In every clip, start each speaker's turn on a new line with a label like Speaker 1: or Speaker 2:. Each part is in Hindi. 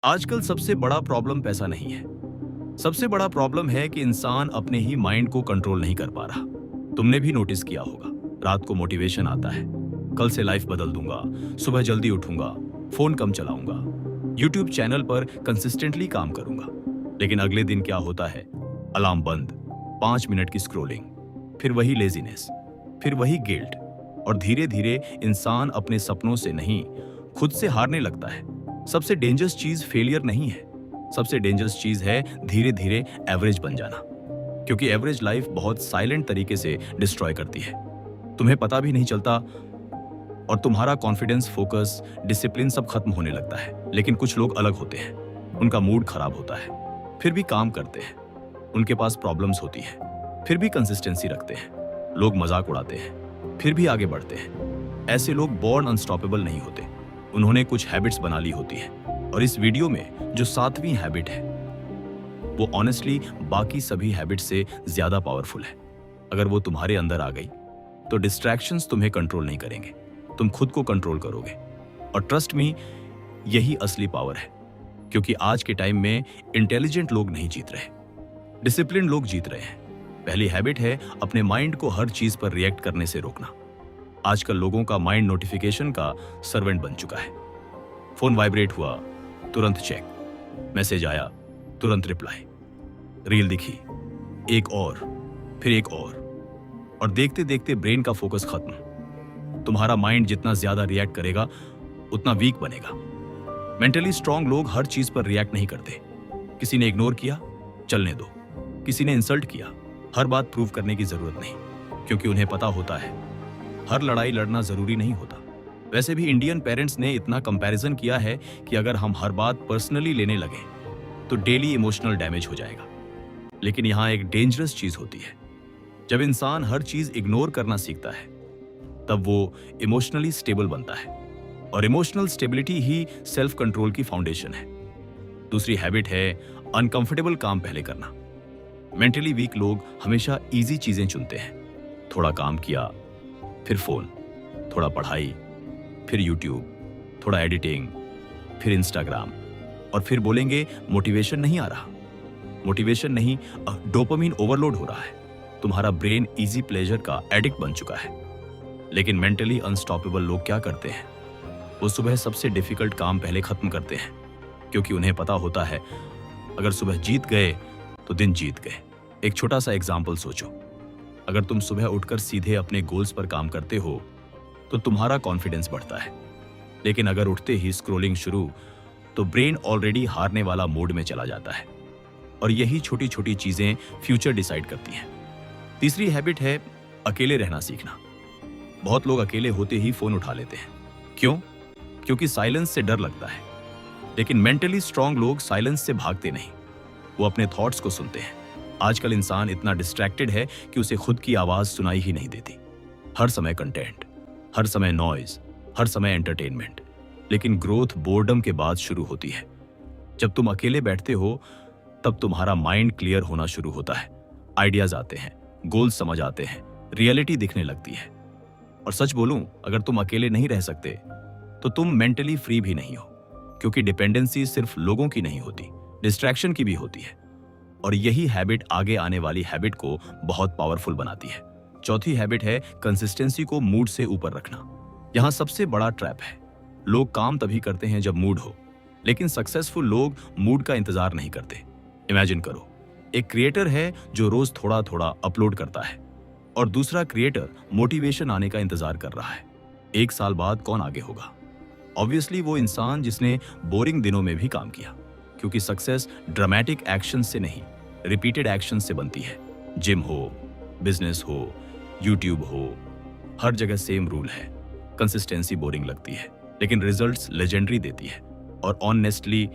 Speaker 1: आजकल सबसे बड़ा प्रॉब्लम पैसा नहीं है। सबसे बड़ा प्रॉब्लम है कि इंसान अपने ही माइंड को कंट्रोल नहीं कर पा रहा। तुमने भी नोटिस किया होगा, रात को मोटिवेशन आता है, कल से लाइफ बदल दूंगा, सुबह जल्दी उठूंगा, फोन कम चलाऊंगा, यूट्यूब चैनल पर कंसिस्टेंटली काम करूंगा। लेकिन अगले दिन क्या होता है? अलार्म बंद, 5 मिनट की स्क्रोलिंग, फिर वही लेजीनेस, फिर वही गिल्ट, और धीरे धीरे इंसान अपने सपनों से नहीं, खुद से हारने लगता है। सबसे डेंजरस चीज फेलियर नहीं है, सबसे डेंजरस चीज है धीरे धीरे एवरेज बन जाना। क्योंकि एवरेज लाइफ बहुत साइलेंट तरीके से डिस्ट्रॉय करती है। तुम्हें पता भी नहीं चलता और तुम्हारा कॉन्फिडेंस, फोकस, डिसिप्लिन सब खत्म होने लगता है। लेकिन कुछ लोग अलग होते हैं, उनका मूड खराब होता है, फिर भी काम करते हैं। उनके पास प्रॉब्लम्स होती है, फिर भी कंसिस्टेंसी रखते हैं। लोग मजाक उड़ाते हैं, फिर भी आगे बढ़ते हैं। ऐसे लोग बॉर्न अनस्टॉपेबल नहीं होते, उन्होंने कुछ हैबिट्स बना ली होती है। और इस वीडियो में जो 7वीं हैबिट है, वो ऑनेस्टली बाकी सभी हैबिट्स से ज्यादा पावरफुल है। अगर वो तुम्हारे अंदर आ गई तो डिस्ट्रैक्शंस तुम्हें कंट्रोल नहीं करेंगे, तुम खुद को कंट्रोल करोगे। और ट्रस्ट मी, यही असली पावर है। क्योंकि आज के टाइम में इंटेलिजेंट लोग नहीं जीत रहे, डिसिप्लिन लोग जीत रहे हैं। पहली हैबिट है अपने माइंड को हर चीज पर रिएक्ट करने से रोकना। आजकल लोगों का माइंड नोटिफिकेशन का सर्वेंट बन चुका है। फोन वाइब्रेट हुआ, तुरंत चेक, मैसेज आया, तुरंत रिप्लाई, रील दिखी, एक और, फिर एक और देखते देखते ब्रेन का फोकस खत्म। तुम्हारा माइंड जितना ज्यादा रिएक्ट करेगा उतना वीक बनेगा। मेंटली स्ट्रांग लोग हर चीज पर रिएक्ट नहीं करते। किसी ने इग्नोर किया, चलने दो। किसी ने इंसल्ट किया, हर बात प्रूव करने की जरूरत नहीं, क्योंकि उन्हें पता होता है हर लड़ाई लड़ना जरूरी नहीं होता। वैसे भी इंडियन पेरेंट्स ने इतना कंपैरिजन किया है कि अगर हम हर बात पर्सनली लेने लगे तो डेली इमोशनल डैमेज हो जाएगा। लेकिन यहां एक डेंजरस चीज होती है। जब इंसान हर चीज इग्नोर करना सीखता है, तब वो इमोशनली स्टेबल बनता है। और इमोशनल स्टेबिलिटी ही सेल्फ कंट्रोल की फाउंडेशन है। दूसरी हैबिट है अनकंफर्टेबल काम पहले करना। मेंटली वीक लोग हमेशा इजी चीजें चुनते हैं। थोड़ा काम किया, फिर फोन, थोड़ा पढ़ाई, फिर यूट्यूब, थोड़ा एडिटिंग, फिर इंस्टाग्राम, और फिर बोलेंगे मोटिवेशन नहीं आ रहा। मोटिवेशन नहीं, डोपामिन ओवरलोड हो रहा है। तुम्हारा ब्रेन इजी प्लेजर का एडिक्ट बन चुका है। लेकिन मेंटली अनस्टॉपेबल लोग क्या करते हैं? वो सुबह सबसे डिफिकल्ट काम पहले खत्म करते हैं, क्योंकि उन्हें पता होता है अगर सुबह जीत गए तो दिन जीत गए। एक छोटा सा एग्जाम्पल सोचो। अगर तुम सुबह उठकर सीधे अपने गोल्स पर काम करते हो तो तुम्हारा कॉन्फिडेंस बढ़ता है। लेकिन अगर उठते ही स्क्रोलिंग शुरू, तो ब्रेन ऑलरेडी हारने वाला मोड में चला जाता है। और यही छोटी छोटी चीजें फ्यूचर डिसाइड करती हैं। तीसरी हैबिट है अकेले रहना सीखना। बहुत लोग अकेले होते ही फोन उठा लेते हैं। क्यों? क्योंकि साइलेंस से डर लगता है। लेकिन मेंटली स्ट्रांग लोग साइलेंस से भागते नहीं, वो अपने थॉट्स को सुनते हैं। आजकल इंसान इतना डिस्ट्रैक्टेड है कि उसे खुद की आवाज सुनाई ही नहीं देती। हर समय कंटेंट, हर समय नॉइज, हर समय एंटरटेनमेंट। लेकिन ग्रोथ बोर्डम के बाद शुरू होती है। जब तुम अकेले बैठते हो तब तुम्हारा माइंड क्लियर होना शुरू होता है। आइडियाज आते हैं, गोल्स समझ आते हैं, रियलिटी दिखने लगती है। और सच बोलूं, अगर तुम अकेले नहीं रह सकते तो तुम मेंटली फ्री भी नहीं हो। क्योंकि डिपेंडेंसी सिर्फ लोगों की नहीं होती, डिस्ट्रैक्शन की भी होती है। और यही हैबिट आगे आने वाली हैबिट को बहुत पावरफुल बनाती है। चौथी हैबिट है कंसिस्टेंसी को मूड से ऊपर रखना। यहां सबसे बड़ा ट्रैप है। लोग काम तभी करते हैं जब मूड हो, लेकिन सक्सेसफुल लोग मूड का इंतजार नहीं करते। इमेजिन करो, एक क्रिएटर है जो रोज थोड़ा थोड़ा अपलोड करता है, और दूसरा क्रिएटर मोटिवेशन आने का इंतजार कर रहा है। 1 साल बाद कौन आगे होगा? ऑब्वियसली वो इंसान जिसने बोरिंग दिनों में भी काम किया। क्योंकि सक्सेस ड्रामेटिक एक्शन से नहीं, रिपीटेड एक्शन से बनती है। जिम हो, बिजनेस हो, यूट्यूब हो, हर जगह सेम रूल है। कंसिस्टेंसी बोरिंग लगती है, लेकिन रिजल्ट्स लेजेंडरी देती है। और ऑनेस्टली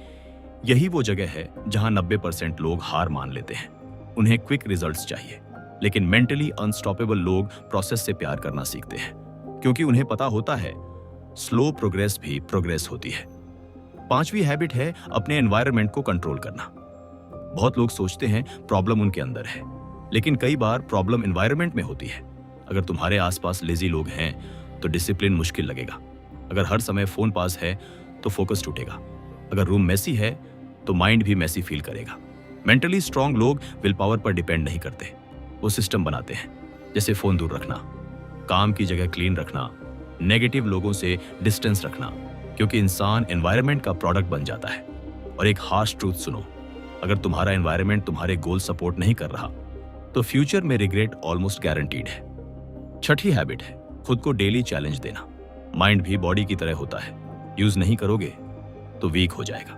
Speaker 1: यही वो जगह है जहां 90% लोग हार मान लेते हैं। उन्हें क्विक रिजल्ट्स चाहिए। लेकिन मेंटली अनस्टॉपेबल लोग प्रोसेस से प्यार करना सीखते हैं, क्योंकि उन्हें पता होता है स्लो प्रोग्रेस भी प्रोग्रेस होती है। 5वीं हैबिट है अपने एनवायरनमेंट को कंट्रोल करना। बहुत लोग सोचते हैं प्रॉब्लम उनके अंदर है, लेकिन कई बार प्रॉब्लम एनवायरनमेंट में होती है। अगर तुम्हारे आसपास लेजी लोग हैं तो डिसिप्लिन मुश्किल लगेगा। अगर हर समय फोन पास है तो फोकस टूटेगा। अगर रूम मेसी है तो माइंड भी मेसी फील करेगा। मेंटली स्ट्रांग लोग विल पावर पर डिपेंड नहीं करते, वो सिस्टम बनाते हैं, जैसे फोन दूर रखना, काम की जगह क्लीन रखना, नेगेटिव लोगों से डिस्टेंस रखना, क्योंकि इंसान एनवायरनमेंट का प्रोडक्ट बन जाता है। और एक हार्श ट्रूथ सुनो, अगर तुम्हारा एनवायरनमेंट तुम्हारे गोल सपोर्ट नहीं कर रहा तो फ्यूचर में रिग्रेट ऑलमोस्ट गारंटीड है। छठी हैबिट है खुद को डेली चैलेंज देना। माइंड भी बॉडी की तरह होता है, यूज नहीं करोगे तो वीक हो जाएगा।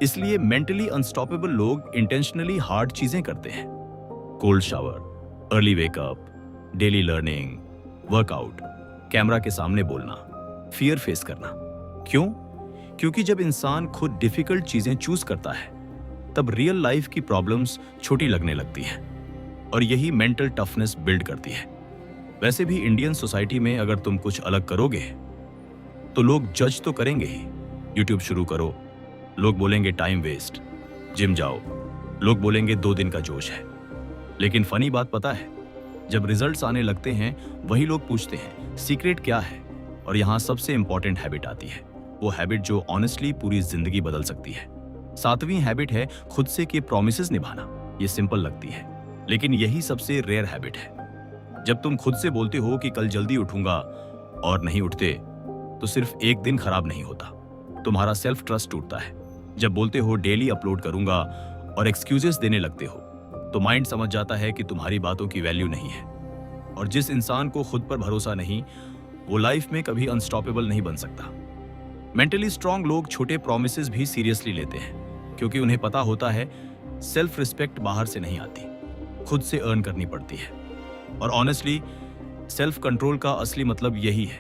Speaker 1: इसलिए मेंटली अनस्टॉपेबल लोग इंटेंशनली हार्ड चीजें करते हैं। Cold shower, early wake up, daily learning, workout, camera के सामने बोलना, फियर फेस करना। क्यों? क्योंकि जब इंसान खुद डिफिकल्ट चीजें चूज करता है तब रियल लाइफ की प्रॉब्लम्स छोटी लगने लगती हैं और यही मेंटल टफनेस बिल्ड करती है। वैसे भी इंडियन सोसाइटी में अगर तुम कुछ अलग करोगे तो लोग जज तो करेंगे ही। यूट्यूब शुरू करो, लोग बोलेंगे टाइम वेस्ट। जिम जाओ, लोग बोलेंगे 2 दिन का जोश है। लेकिन फनी बात पता है, जब रिजल्ट्स आने लगते हैं वही लोग पूछते हैं सीक्रेट क्या है। और यहाँ सबसे इंपॉर्टेंट हैबिट आती है, वो हैबिट जो ऑनेस्टली पूरी जिंदगी बदल सकती है। 7वीं हैबिट है खुद से किए प्रॉमिसेस निभाना। ये सिंपल लगती है लेकिन यही सबसे रेयर हैबिट है। जब तुम खुद से बोलते हो कि कल जल्दी उठूंगा और नहीं उठते तो सिर्फ एक दिन खराब नहीं होता, तुम्हारा सेल्फ ट्रस्ट टूटता है। जब बोलते हो डेली अपलोड करूंगा और एक्सक्यूजेस देने लगते हो तो माइंड समझ जाता है कि तुम्हारी बातों की वैल्यू नहीं है। और जिस इंसान को खुद पर भरोसा नहीं वो लाइफ में कभी अनस्टॉपेबल नहीं बन सकता। मेंटली स्ट्रांग लोग छोटे प्रॉमिसेस भी सीरियसली लेते हैं क्योंकि उन्हें पता होता है सेल्फ रिस्पेक्ट बाहर से नहीं आती, खुद से अर्न करनी पड़ती है। और ऑनेस्टली सेल्फ कंट्रोल का असली मतलब यही है,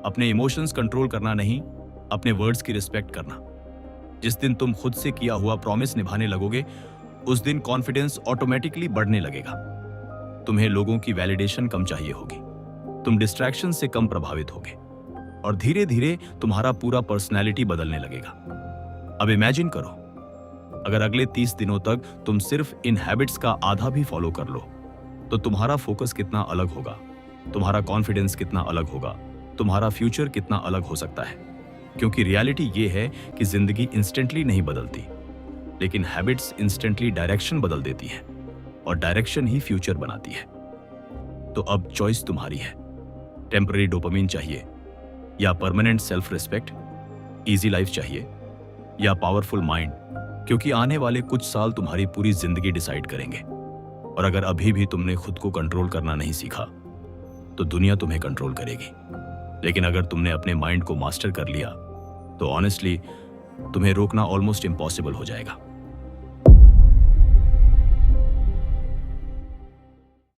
Speaker 1: अपने इमोशंस कंट्रोल करना नहीं, अपने वर्ड्स की रिस्पेक्ट करना। जिस दिन तुम खुद से किया हुआ प्रॉमिस निभाने लगोगे उस दिन कॉन्फिडेंस ऑटोमेटिकली बढ़ने लगेगा। तुम्हें लोगों की वैलिडेशन कम चाहिए होगी, तुम डिस्ट्रैक्शन से कम प्रभावित होगे और धीरे धीरे तुम्हारा पूरा पर्सनैलिटी बदलने लगेगा। अब इमेजिन करो, अगर अगले 30 दिनों तक तुम सिर्फ इन हैबिट्स का आधा भी फॉलो कर लो तो तुम्हारा फोकस कितना अलग होगा, तुम्हारा कॉन्फिडेंस कितना अलग होगा, तुम्हारा फ्यूचर कितना अलग हो सकता है। क्योंकि रियलिटी ये है कि जिंदगी इंस्टेंटली नहीं बदलती, लेकिन हैबिट्स इंस्टेंटली डायरेक्शन बदल देती है और डायरेक्शन ही फ्यूचर बनाती है। तो अब चॉइस तुम्हारी है, टेम्पररी डोपामिन चाहिए या permanent self respect, easy life चाहिए या पावरफुल माइंड, क्योंकि आने वाले कुछ साल तुम्हारी पूरी जिंदगी डिसाइड करेंगे। और अगर अभी भी तुमने खुद को कंट्रोल करना नहीं सीखा तो दुनिया तुम्हें कंट्रोल करेगी। लेकिन अगर तुमने अपने माइंड को मास्टर कर लिया तो ऑनेस्टली तुम्हें रोकना ऑलमोस्ट इम्पॉसिबल हो जाएगा।